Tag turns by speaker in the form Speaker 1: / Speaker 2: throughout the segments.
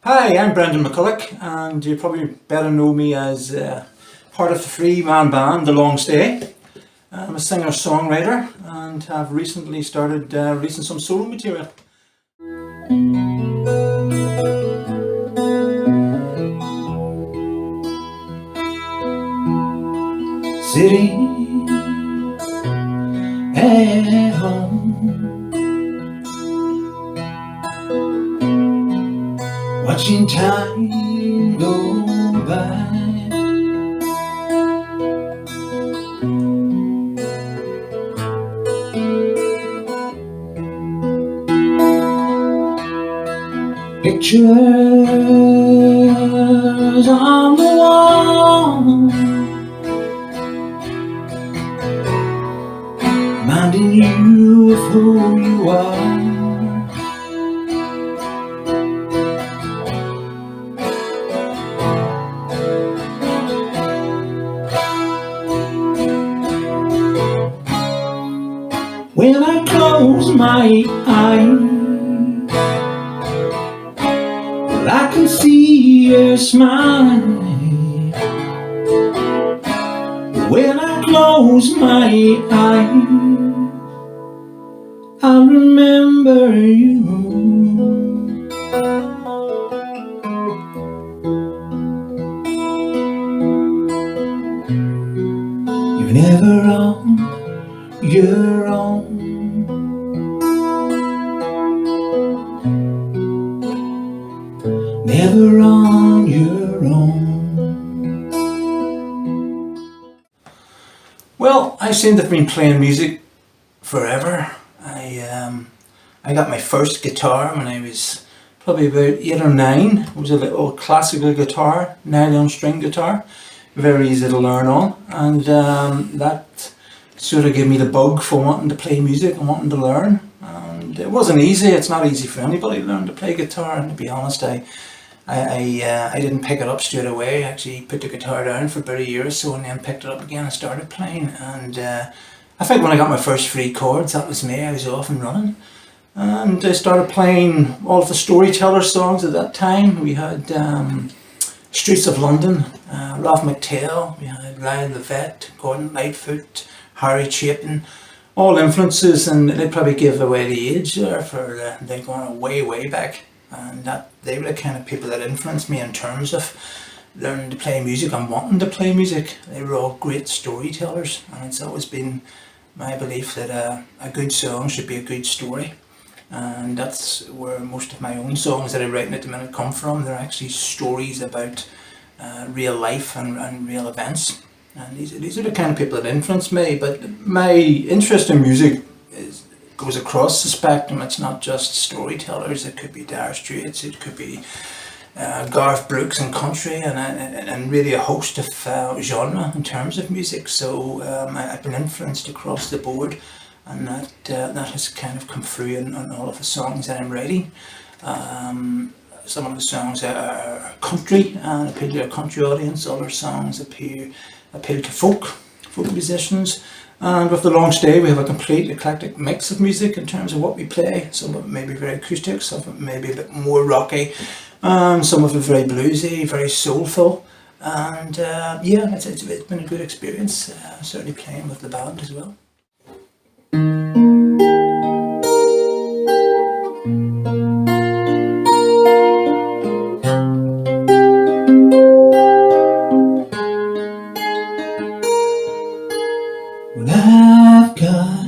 Speaker 1: Hi, I'm Brendan McCullough, and you probably better know me as part of the three-man band, The Long Stay. I'm a singer-songwriter and have recently started releasing some solo material. Sitting at home, watching time go by. Pictures on the wall, reminding you of who you are. When I close my eyes, I can see your smile. When I close my eyes, I'll remember you. You're never on your own. Never on your own. Well, I seem to have been playing music forever. I got my first guitar when I was probably about 8 or 9. It was a little classical guitar, nylon string guitar, very easy to learn on, and that sort of gave me the bug for wanting to play music and wanting to learn. And it wasn't easy. It's not easy for anybody to learn to play guitar, and to be honest, I didn't pick it up straight away. I actually put the guitar down for about a year or so and then picked it up again and started playing. And I think when I got my first 3 chords, that was me. I was off and running. And I started playing all of the storyteller songs at that time. We had Streets of London, Ralph McTell, we had Lyle the Vet, Gordon Lightfoot, Harry Chapin, all influences, and they probably give away the age there for they're going way back. And that they were the kind of people that influenced me in terms of learning to play music and wanting to play music. They were all great storytellers, and it's always been my belief that a good song should be a good story. And that's where most of my own songs that I write at the minute come from. They're actually stories about real life and real events. And these are the kind of people that influence me. But my interest in music goes across the spectrum. It's not just storytellers. It could be Dire Straits, it could be Garth Brooks and country, and really a host of genre in terms of music. So I've been influenced across the board, and that has kind of come through in all of the songs that I'm writing. Some of the songs are country and appeal to a country audience. Other songs appeal to folk musicians. And with The Long Stay, we have a complete eclectic mix of music in terms of what we play. Some of it may be very acoustic, some of it may be a bit more rocky, some of it very bluesy, very soulful. And yeah, it's been a good experience, certainly playing with the band as well. Well, I've got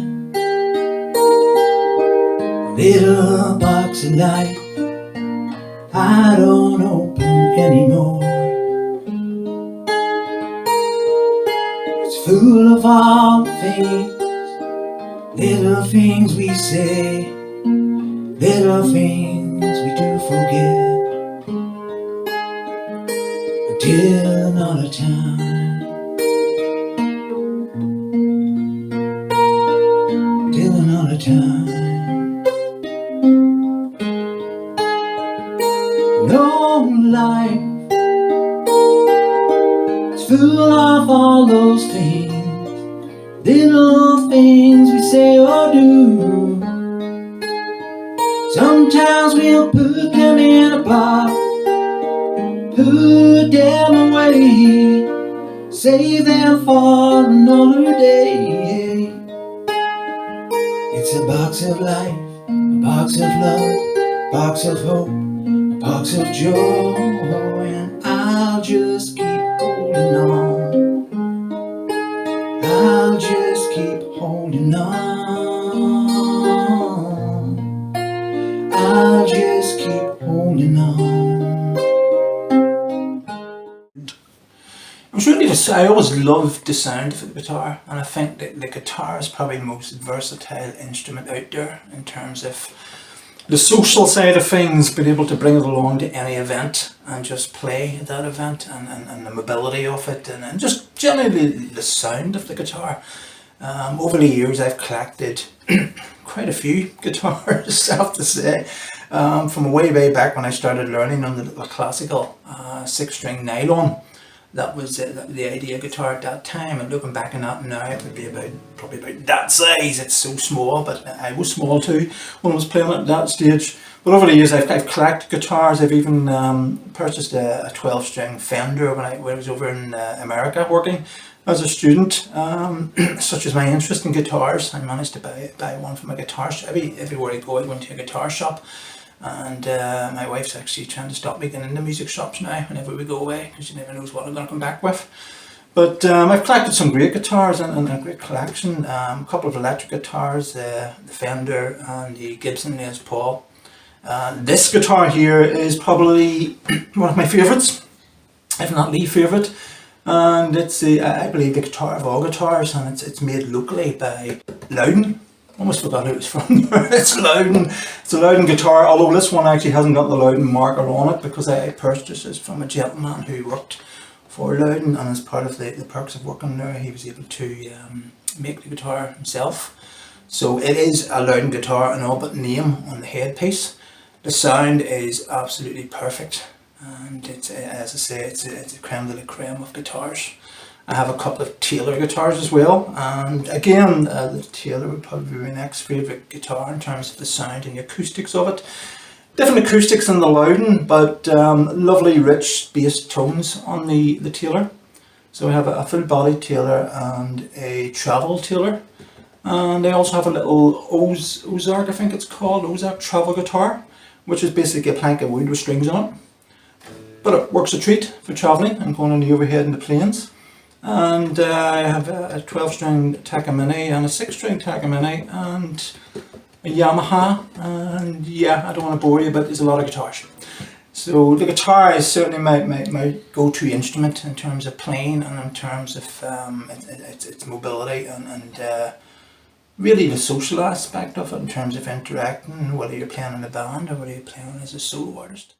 Speaker 1: a little box of light I don't open anymore. It's full of all the things, little things we say, little things we do forget, until another time, till another time. No life is full of all those things, little things we say or do. Sometimes we'll put them in a box put them away, save them for another day. It's a box of life, a box of love, a box of hope, a box of joy, and I'll just keep holding on. I'll just keep holding on. I'll just keep holding on. I always loved the sound of the guitar, and I think that the guitar is probably the most versatile instrument out there in terms of the social side of things, being able to bring it along to any event and just play at that event, and the mobility of it, and just generally the sound of the guitar. Over the years I've collected quite a few guitars, I have to say, from way back when I started learning on the classical 6-string nylon. That was the idea guitar at that time, and looking back on that now, it would be probably about that size. It's so small, but I was small too when I was playing at that stage. But over the years I've collected guitars. I've even purchased a 12-string Fender when I was over in America working as a student. Such as my interest in guitars, I managed to buy one from a guitar shop. Everywhere I go I went to a guitar shop. And my wife's actually trying to stop me getting into music shops now whenever we go away, because she never knows what I'm going to come back with. But I've collected some great guitars and a great collection. A couple of electric guitars, the Fender and the Gibson Les Paul. This guitar here is probably one of my favourites, if not the favourite. And it's I believe the guitar of all guitars, and it's made locally by Loudon. Almost forgot who it's from. It's Loudon. It's a Loudon guitar, although this one actually hasn't got the Loudon marker on it, because I purchased it from a gentleman who worked for Loudon, and as part of the perks of working there, he was able to make the guitar himself. So it is a Loudon guitar and all but name on the headpiece. The sound is absolutely perfect, and it's, as I say, it's a creme de la creme of guitars. I have a couple of Taylor guitars as well, and again the Taylor would probably be my next favourite guitar in terms of the sound and the acoustics of it. Different acoustics than the Loudon, but lovely rich bass tones on the Taylor. So I have a full body Taylor and a travel Taylor, and I also have a little Ozark, I think it's called, Ozark travel guitar, which is basically a plank of wood with strings on it. But it works a treat for travelling and going on the overhead in the plains. And I have a 12-string Takamine and a 6-string Takamine and a Yamaha, and yeah, I don't want to bore you, but there's a lot of guitars. So the guitar is certainly my go-to instrument in terms of playing, and in terms of its mobility, and really the social aspect of it in terms of interacting, whether you're playing in a band or whether you're playing as a solo artist.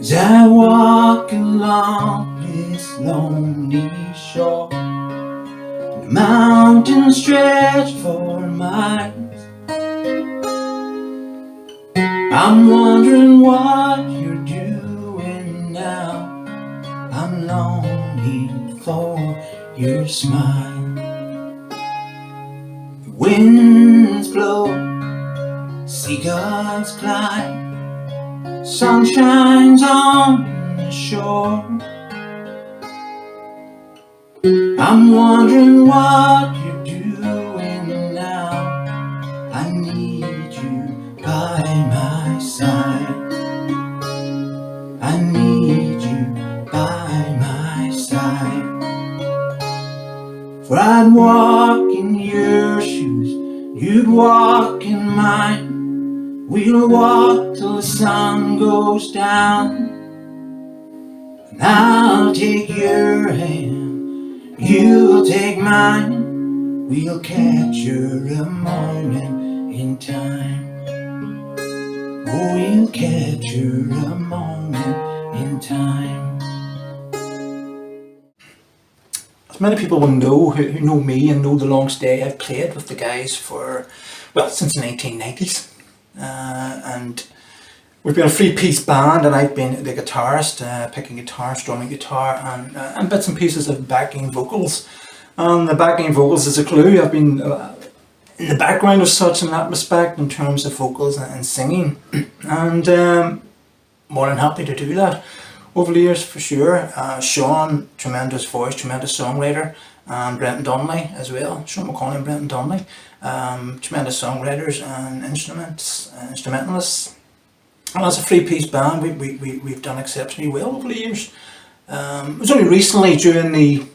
Speaker 1: As I walk along this lonely shore, the mountains stretch for miles. I'm wondering what you're doing now. I'm longing for your smile. The winds blow, seagulls climb, sun shines on the shore. I'm wondering what you're doing now. I need you by my side. I need you by my side. For I'd walk in your shoes, you'd walk in mine. We'll walk till the sun goes down, and I'll take your hand, you'll take mine. We'll capture a moment in time. Oh, we'll capture a moment in time. as many people will know who know me and know the long stay, I've played with the guys for, well, since the 1990s. And we've been a three-piece band, and I've been the guitarist, picking guitar, strumming guitar, and bits and pieces of backing vocals. And the backing vocals is a clue. I've been in the background of such in that respect in terms of vocals and singing, and more than happy to do that over the years for sure. Sean, tremendous voice, tremendous songwriter, and Brenton Donnelly as well. Sean McConnell and Brenton Donnelly, tremendous songwriters and instrumentalists. And as a three-piece band, we've done exceptionally well over the years. It was only recently during the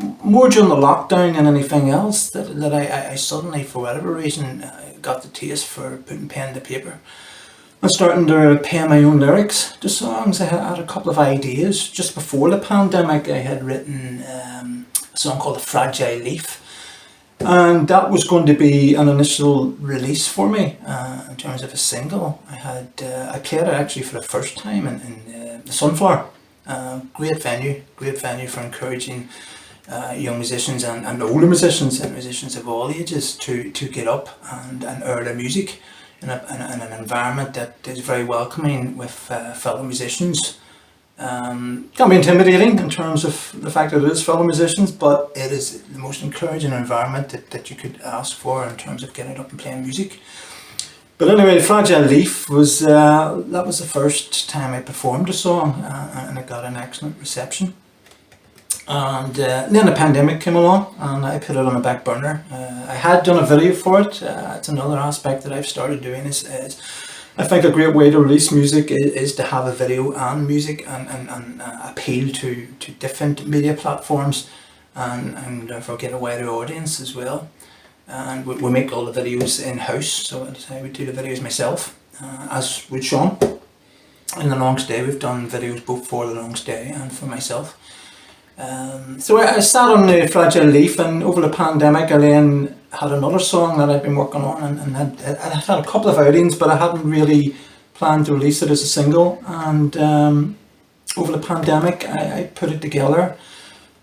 Speaker 1: lockdown than anything else that I suddenly, for whatever reason, got the taste for putting pen to paper and starting to pen my own lyrics to songs. I had a couple of ideas. Just before the pandemic, I had written a song called "A Fragile Leaf," and that was going to be an initial release for me in terms of a single. I played it actually for the first time in the Sunflower. Great venue for encouraging young musicians and older musicians and musicians of all ages to get up and earn their music in an environment that is very welcoming with fellow musicians. Can be intimidating in terms of the fact that it is fellow musicians, but it is the most encouraging environment that you could ask for in terms of getting up and playing music. But anyway, Fragile Leaf was that was the first time I performed a song, and it got an excellent reception. And then the pandemic came along, and I put it on the back burner. I had done a video for it. It's another aspect that I've started doing. Is I think a great way to release music is to have a video and music, and appeal to different media platforms, and therefore get a wider audience as well. And we make all the videos in-house, so I would do the videos myself, as would Sean. In the long stay, we've done videos both for the long stay and for myself. So I sat on the Fragile Leaf, and over the pandemic I then had another song that I'd been working on, and I had a couple of outings, but I hadn't really planned to release it as a single. And over the pandemic I put it together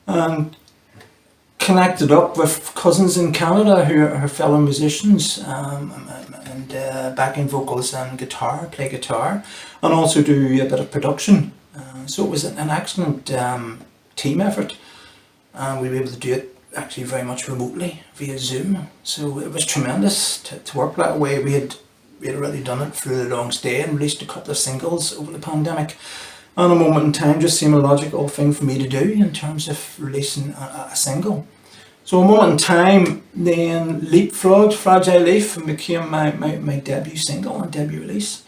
Speaker 1: and connected up with cousins in Canada who are fellow musicians, and backing vocals and play guitar, and also do a bit of production. So it was an excellent team effort, and we were able to do it actually very much remotely via Zoom. So it was tremendous to work that way. We had already done it through the long stay and released a couple of singles over the pandemic, and a moment in time just seemed a logical thing for me to do in terms of releasing a single. So a moment in time then leapfrogged Fragile Leaf and became my debut single and debut release.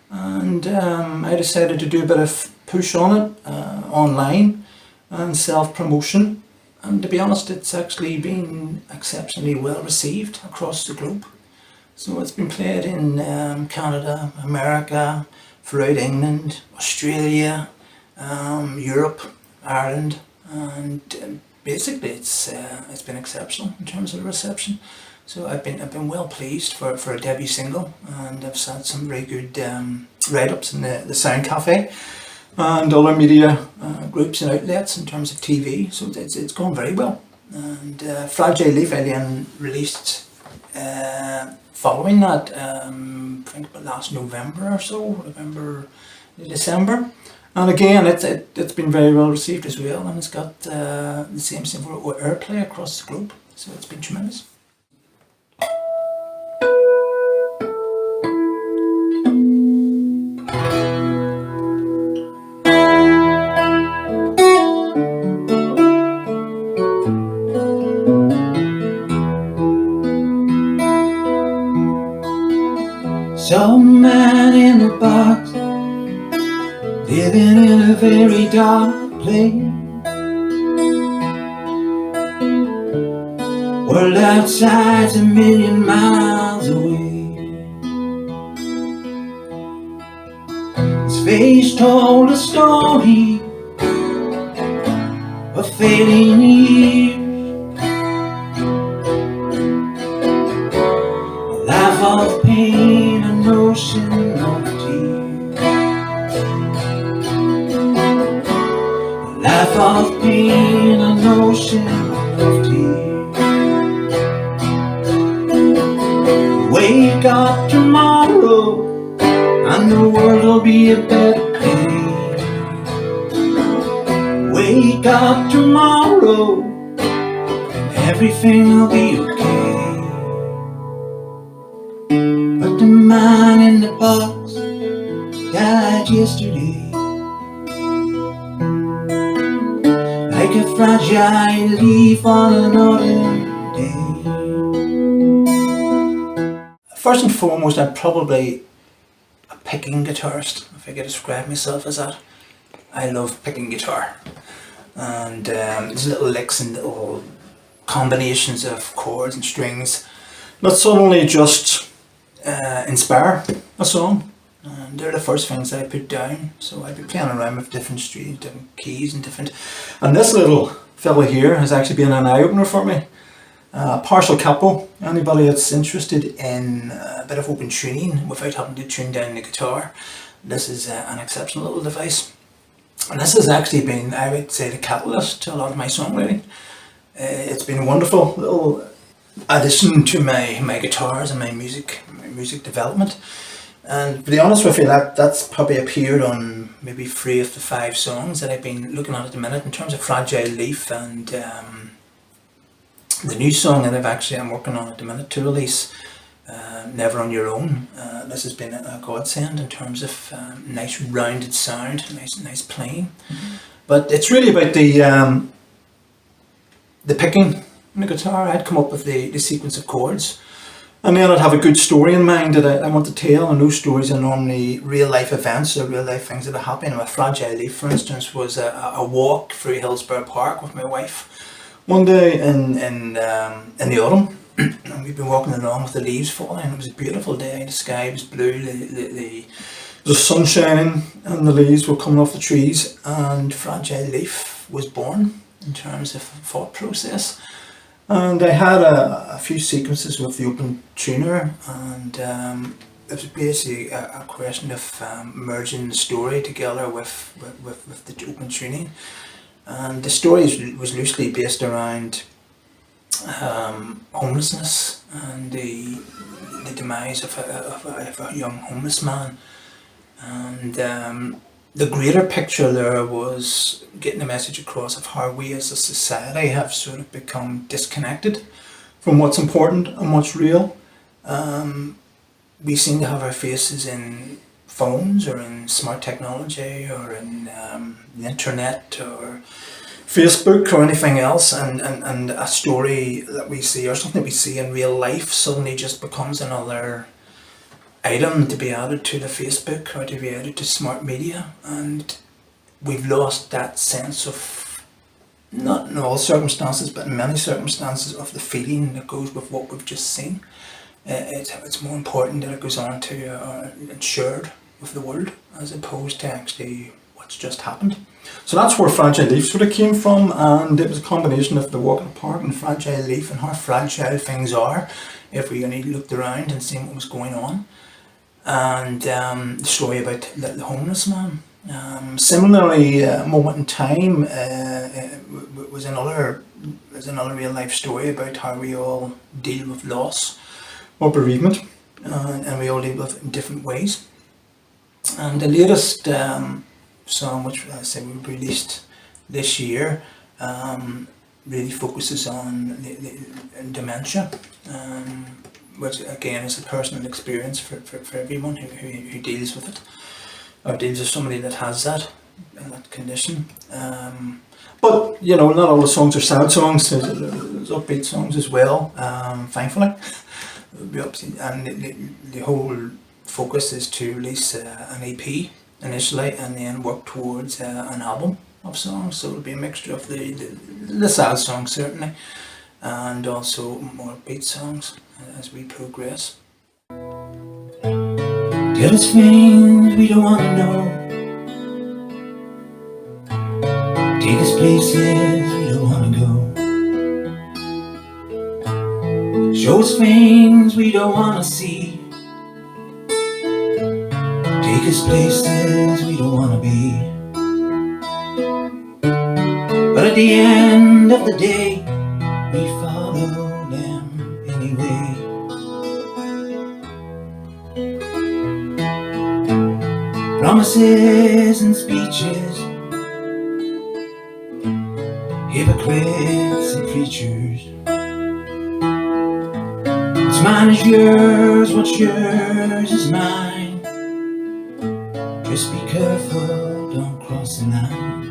Speaker 1: And I decided to do a bit of push on it online and self-promotion, and to be honest, it's actually been exceptionally well received across the globe. So it's been played in Canada, America, throughout England, Australia, Europe, Ireland, and basically it's been exceptional in terms of the reception. So I've been well pleased for a debut single, and I've had some very good write-ups in the Sound Cafe and other media groups and outlets in terms of TV, so it's gone very well. And Fragile Leaf I then released following that, I think about last November or so, December. And again, it's been very well received as well, and it's got the same similar airplay across the globe, so it's been tremendous. Some man in a box, living in a very dark place. World outside's a million miles away. His face told a story of fading years, a life of pain, an ocean of tears, a life of pain, an ocean of tears. Wake up tomorrow and the world will be a better place. Wake up tomorrow and everything will be okay. But the man in the box died yesterday, like a fragile leaf on an autumn day. First and foremost, I'm probably a picking guitarist, if I could describe myself as that. I love picking guitar, and there's little licks and little combinations of chords and strings that suddenly just inspire a song. And they're the first things I put down. So I'd be playing around with different strings, different keys and this little fella here has actually been an eye-opener for me. Partial capo. Anybody that's interested in a bit of open tuning without having to tune down the guitar, this is an exceptional little device. And this has actually been, I would say, the catalyst to a lot of my songwriting. It's been a wonderful little addition to my guitars and my music development. And to be honest with you, that's probably appeared on maybe 3 of the 5 songs that I've been looking at the minute in terms of Fragile Leaf and the new song that I'm working on at the minute to release, Never on Your Own. This has been a godsend in terms of nice rounded sound, nice playing. Mm-hmm. But it's really about the picking on the guitar. I'd come up with the sequence of chords, and then I'd have a good story in mind that I want to tell, and those stories are normally real life events or real life things that are happening. With Fragile Leaf, for instance, was a walk through Hillsborough Park with my wife one day in the autumn. And we've been walking along with the leaves falling. It was a beautiful day. The sky was blue. The sun shining, and the leaves were coming off the trees. And Fragile Leaf was born in terms of thought process. And I had a few sequences with the open tuner, and it was basically a question of merging the story together with the open tuning. And the story was loosely based around homelessness and the demise of a young homeless man. And the greater picture there was getting the message across of how we as a society have sort of become disconnected from what's important and what's real. We seem to have our faces in phones or in smart technology or in the internet or Facebook or anything else, and a story that we see or something we see in real life suddenly just becomes another item to be added to the Facebook or to be added to smart media, and we've lost that sense of, not in all circumstances but in many circumstances, of the feeling that goes with what we've just seen. It's more important that it goes on to and shared with the world as opposed to actually what's just happened. So that's where Fragile Leaf sort of came from, and it was a combination of the walk in the park and Fragile Leaf and how fragile things are if we only looked around and seen what was going on. And the story about the homeless man. Similarly, Moment in Time was another real life story about how we all deal with loss or bereavement, and we all deal with it in different ways. And the latest song, which I say we released this year, really focuses on the dementia, which again is a personal experience for everyone who deals with it, or deals with somebody that has that condition. But you know, not all the songs are sad songs. There's upbeat songs as well. Thankfully, and the whole focus is to release an EP initially, and then work towards an album of songs. So it'll be a mixture of the sad songs certainly, and also more upbeat songs as we progress. Tell us things we don't want to know. Take us places we don't want to go. Show us things we don't want to see. Take us places we don't want to be. But at the end of the day, Promises and speeches, hypocrites and preachers. What's mine is yours, what's yours is mine. Just be careful, don't cross the line.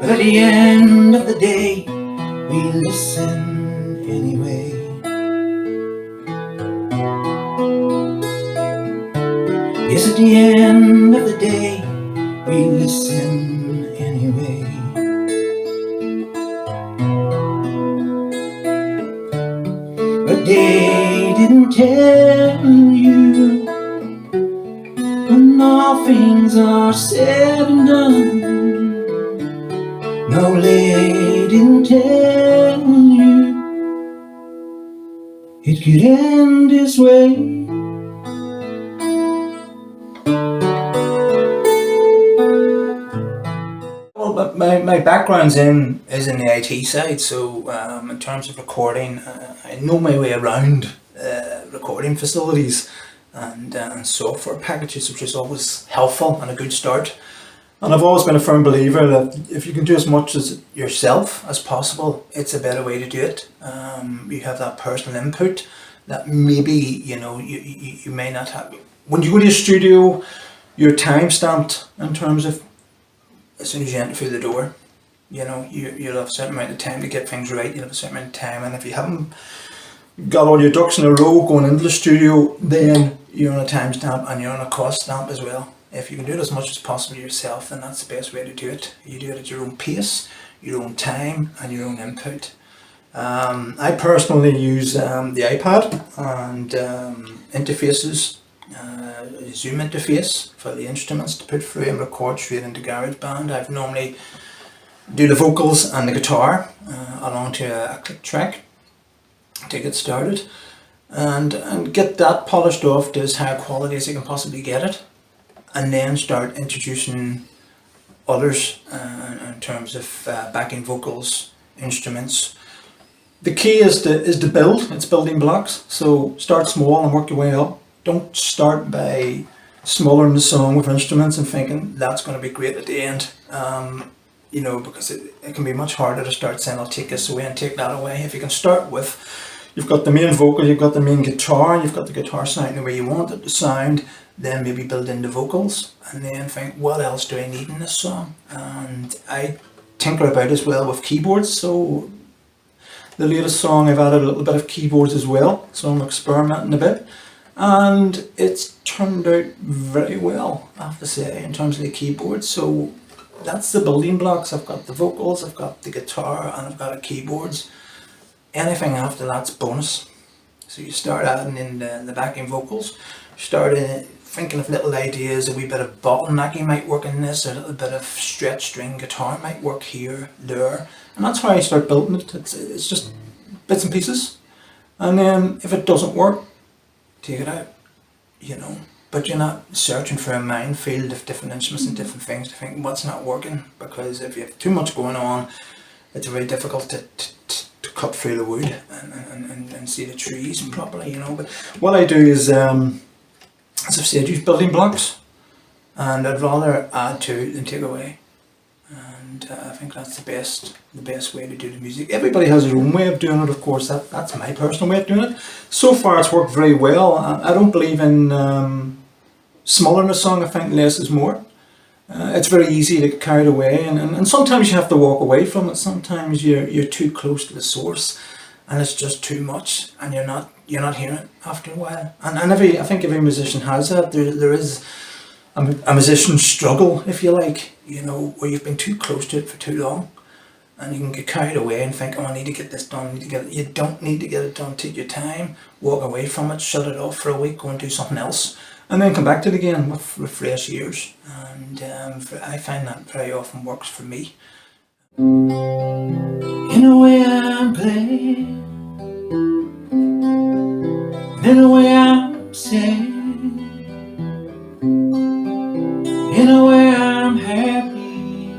Speaker 1: But at the end of the day, we listen anyway. Yes, at the end of the day, we listen anyway. But they didn't tell you, when all things are said and done. No, they didn't tell you it could end this way. Well, but my background's is in the IT side, so in terms of recording, I know my way around recording facilities and software packages, which is always helpful and a good start. And I've always been a firm believer that if you can do as much as yourself as possible, it's a better way to do it. You have that personal input that maybe you may not have. When you go to a studio, you're time stamped in terms of as soon as you enter through the door. You'll have a certain amount of time to get things right. You'll have a certain amount of time, and if you haven't got all your ducks in a row going into the studio, then you're on a time stamp and you're on a cost stamp as well. If you can do it as much as possible yourself, then that's the best way to do it. You do it at your own pace, your own time, and your own input. I personally use the iPad and interfaces, Zoom interface for the instruments to put through and record straight into GarageBand. I've normally do the vocals and the guitar along to a click track to get started, and get that polished off to as high quality as you can possibly get it, and then start introducing others in terms of backing vocals, instruments. The key is to build. It's building blocks. So start small and work your way up. Don't start by smothering the song with instruments and thinking that's going to be great at the end. Because it can be much harder to start saying I'll take this away and take that away. If you can start with, you've got the main vocal, you've got the main guitar, you've got the guitar sounding the way you want it to sound, then maybe build in the vocals and then think, what else do I need in this song? And I tinker about as well with keyboards. So the latest song I've added a little bit of keyboards as well, so I'm experimenting a bit, and it's turned out very well, I have to say, in terms of the keyboard. So that's the building blocks. I've got the vocals, I've got the guitar, and I've got the keyboards. Anything after that's bonus. So you start adding in the backing vocals, start thinking of little ideas, a wee bit of bottlenecking might work in this, a little bit of stretch string guitar might work here, there, and that's how I start building it. It's just bits and pieces, and then if it doesn't work, take it out, but you're not searching for a minefield of different instruments and different things to think what's not working, because if you have too much going on, it's very difficult to cut through the wood and see the trees properly, But what I do is, as I've said, use building blocks, and I'd rather add to than take away. And I think that's the best way to do the music. Everybody has their own way of doing it, of course. That's my personal way of doing it. So far it's worked very well. I don't believe in smothering a song. I think less is more. It's very easy to get carried away, and sometimes you have to walk away from it. Sometimes you're too close to the source and it's just too much, and you're not hearing it after a while. And I think every musician has that. There is a musician's struggle, if you like, where you've been too close to it for too long, and you can get carried away and think, oh, I need to get this done, You don't need to get it done. Take your time, walk away from it, shut it off for a week, go and do something else, and then come back to it again with fresh ears. And I find that very often works for me. In a way I'm glad, in a way I'm sad, in a way I'm happy,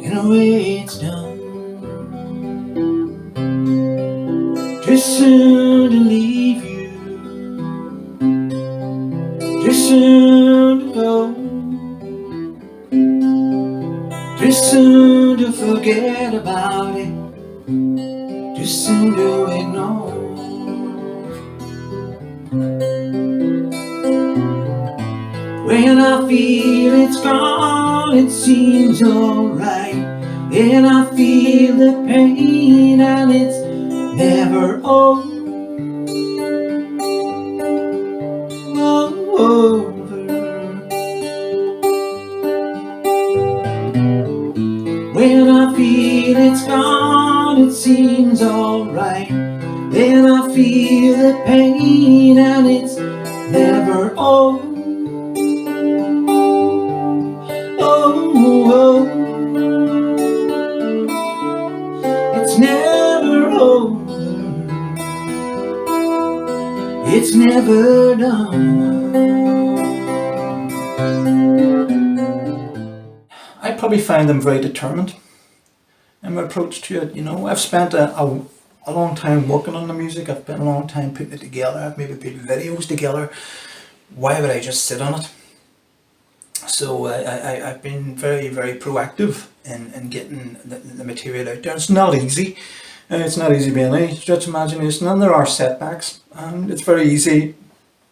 Speaker 1: in a way it's done. too soon to leave you, too soon to go, too soon to forget about it, too soon to ignore. When I feel it's gone, it seems alright. When I feel the pain and it's never over. When I feel it's gone, it seems alright. When I feel the pain and it's never over. It's never over. It's never done. I probably find them very determined in my approach to it. You know, I've spent a long time working on the music. I've spent a long time putting it together. I've maybe put videos together. Why would I just sit on it? So I've been very, very proactive in getting the material out there. It's not easy. It's not easy by any stretch of imagination, and there are setbacks, and it's very easy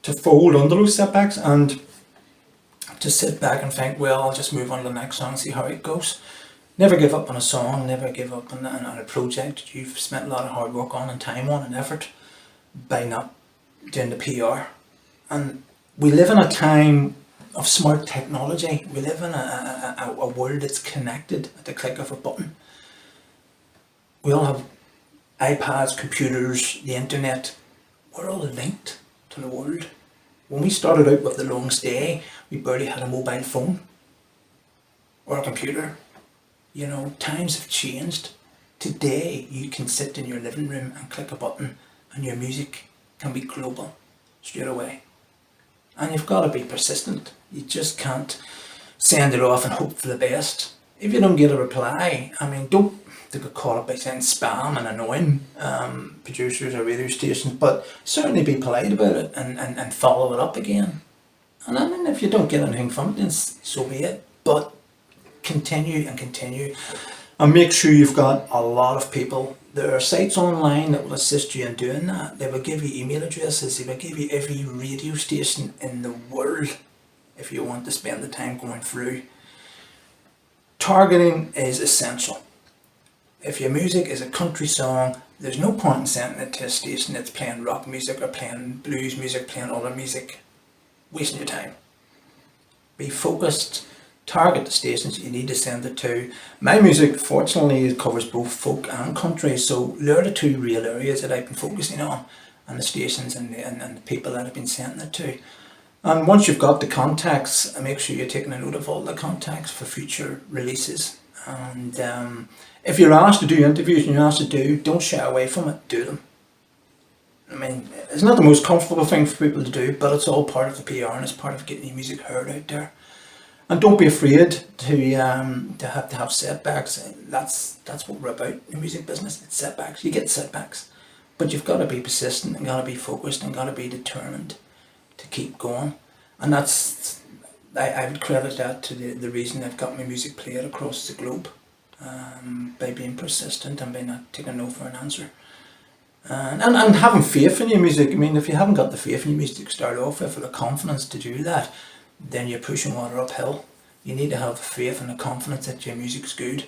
Speaker 1: to fold under those setbacks and to sit back and think, well, I'll just move on to the next song and see how it goes. Never give up on a song, never give up on a project that you've spent a lot of hard work on and time on and effort by not doing the PR. And we live in a time of smart technology. We live in a world that's connected at the click of a button. We all have iPads, computers, the internet. We're all linked to the world. When we started out with the long stay, we barely had a mobile phone or a computer. You know, times have changed. Today, you can sit in your living room and click a button and your music can be global straight away. And you've got to be persistent. You just can't send it off and hope for the best. If you don't get a reply, I mean, don't get caught up by saying spam and annoying producers or radio stations, but certainly be polite about it and follow it up again. And I mean, if you don't get anything from it, then so be it. But continue and continue. And make sure you've got a lot of people. There are sites online that will assist you in doing that. They will give you email addresses. They will give you every radio station in the world if you want to spend the time going through. Targeting is essential. If your music is a country song, there's no point in sending it to a station that's playing rock music or playing blues music, playing other music. Wasting your time. Be focused. Target the stations you need to send it to. My music, fortunately, covers both folk and country, so they're the two real areas that I've been focusing on, and the stations and the people that I've been sending it to. And once you've got the contacts, make sure you're taking a note of all the contacts for future releases. And if you're asked to do interviews and you're asked to don't shy away from it, do them. I mean, it's not the most comfortable thing for people to do, but it's all part of the PR and it's part of getting your music heard out there. And don't be afraid to have setbacks. That's what we're about in the music business. It's setbacks. You get setbacks, but you've got to be persistent and got to be focused and got to be determined to keep going. And that's I would credit that to the reason I've got my music played across the globe, by being persistent and by not taking no for an answer. And having faith in your music. I mean, if you haven't got the faith in your music to start off with, or the confidence to do that, then you're pushing water uphill. You need to have faith and the confidence that your music's good,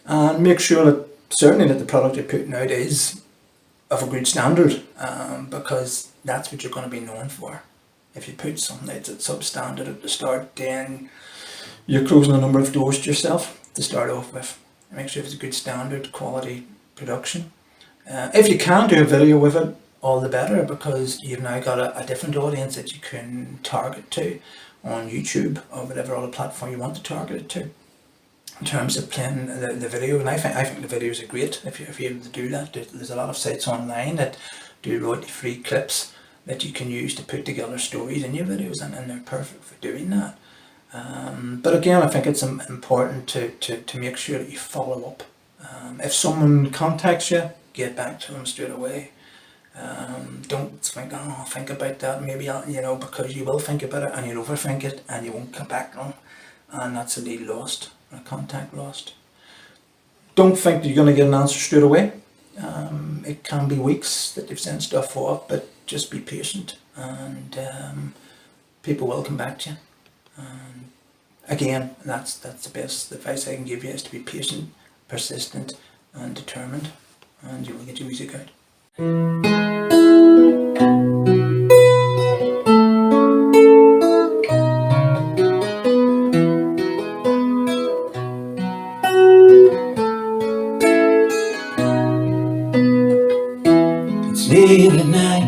Speaker 1: and make sure that certainly that the product you're putting out is of a good standard, because that's what you're going to be known for. If you put something that's at substandard at the start, then you're closing a number of doors to yourself to start off with. Make sure it's a good standard quality production. If you can do a video with it, all the better, because you've now got a different audience that you can target to on YouTube or whatever other platform you want to target it to, in terms of playing the video. And I think the videos are great if you're able to do that. There's a lot of sites online that do royalty-free clips that you can use to put together stories in your videos, and they're perfect for doing that. But again, I think it's important to make sure that you follow up. If someone contacts you, get back to them straight away. Don't think, oh, I'll think about that, maybe I'll, because you will think about it and you'll overthink it and you won't come back on, and that's a lead lost, a contact lost. Don't think that you're going to get an answer straight away. It can be weeks that they've sent stuff off, but just be patient, and people will come back to you. Again, that's the best advice I can give you, is to be patient, persistent and determined, and you will get your music out. It's late at night,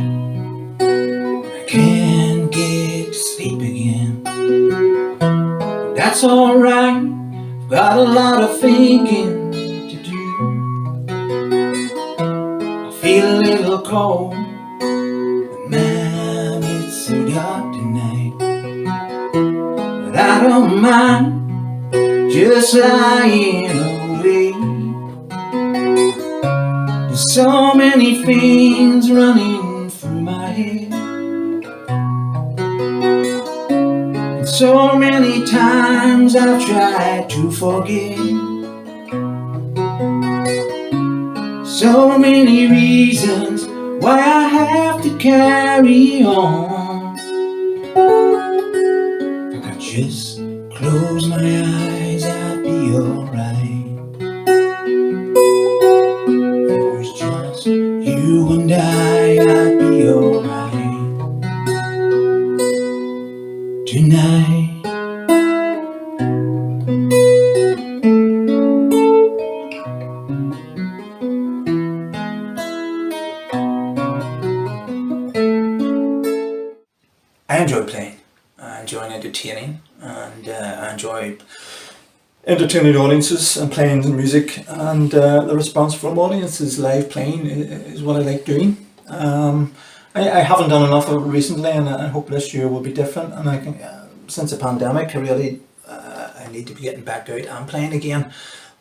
Speaker 1: I can't get to sleep again. That's alright, I've got a lot of thinking to do. I feel a little cold, but man, it's so dark tonight. But I don't mind just lying awake. There's so many things running through my head, and so many times I've tried to forget. So many reasons why I have to carry on. If I could just close my eyes, I'd be alright. If it was just you and I'd be alright tonight. I enjoy playing, I enjoy entertaining, and I enjoy entertaining audiences and playing the music, and the response from audiences live playing is what I like doing. I haven't done enough of it recently, and I hope this year will be different, and I can, since the pandemic, I need to be getting back out and playing again.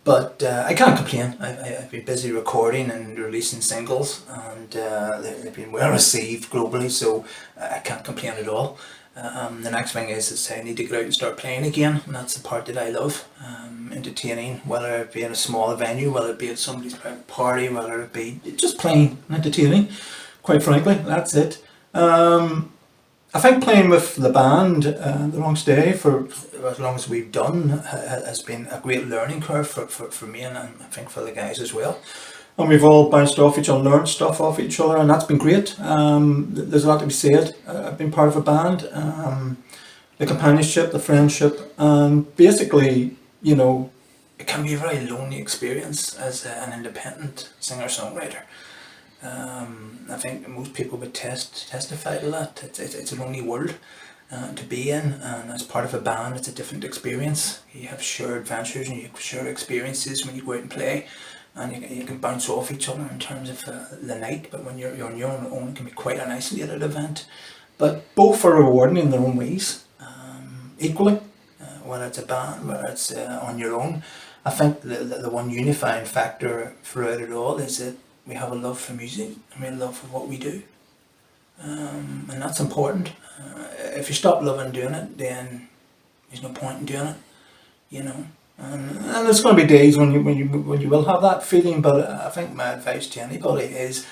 Speaker 1: But I can't complain. I've been busy recording and releasing singles, and they've been well received globally, so I can't complain at all. The next thing is I need to get out and start playing again, and that's the part that I love. Entertaining, whether it be in a small venue, whether it be at somebody's private party, whether it be just playing and entertaining. Quite frankly, that's it. I think playing with the band, The Wrong Stay, for as long as we've done, has been a great learning curve for me, and I think for the guys as well. And we've all bounced off each other, learned stuff off each other, and that's been great. There's a lot to be said. I've been part of a band, the companionship, the friendship, and basically, it can be a very lonely experience as an independent singer-songwriter. I think most people would testify to that. It's a lonely world to be in, and as part of a band, it's a different experience. You have shared adventures and you have shared experiences when you go out and play, and you can bounce off each other in terms of the night. But when you're on your own, it can be quite an isolated event. But both are rewarding in their own ways, equally. Whether it's a band, whether it's on your own, I think the one unifying factor throughout it all is that we have a love for music, and we have a love for what we do, and that's important. If you stop loving doing it, then there's no point in doing it, And there's going to be days when you will have that feeling, but I think my advice to anybody is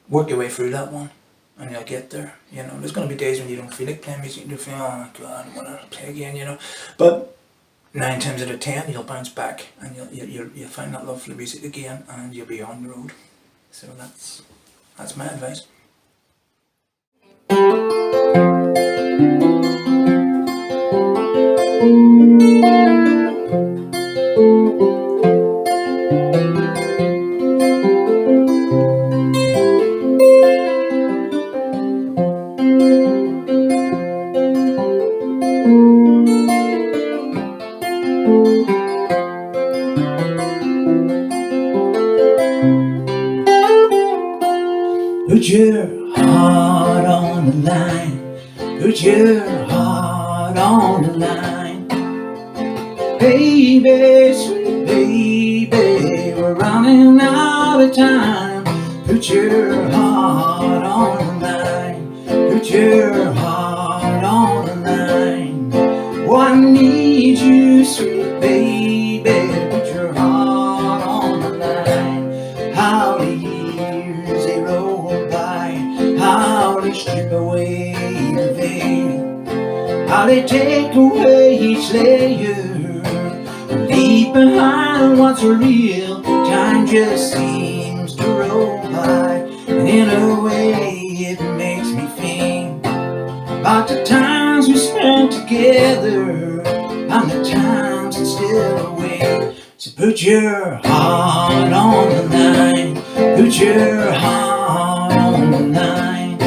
Speaker 1: work your way through that one, and you'll get there. There's going to be days when you don't feel like playing music, and you feel, oh God, I want to play again, But 9 times out of 10, you'll bounce back, and you'll find that love for the music again, and you'll be on the road. So that's my advice. Put your heart on the line. Put your heart on the line. Baby, sweet baby, we're running out of time. Put your heart on the line. Put your heart on the line. Oh, I need you, sweet baby. Put your heart on the line. How the years they roll by, how they strip away the veil, how they take away each layer, leave behind what's real. Time just seems to roll by, and in a way it makes me think about the times we spent together and the times that still away. So put your heart on the line. Put your heart on the line.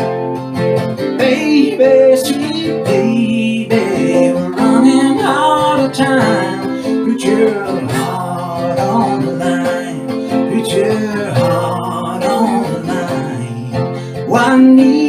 Speaker 1: Baby, sweet baby, we're running out of time. Put your heart on the line. Put your heart on the line. Oh, I need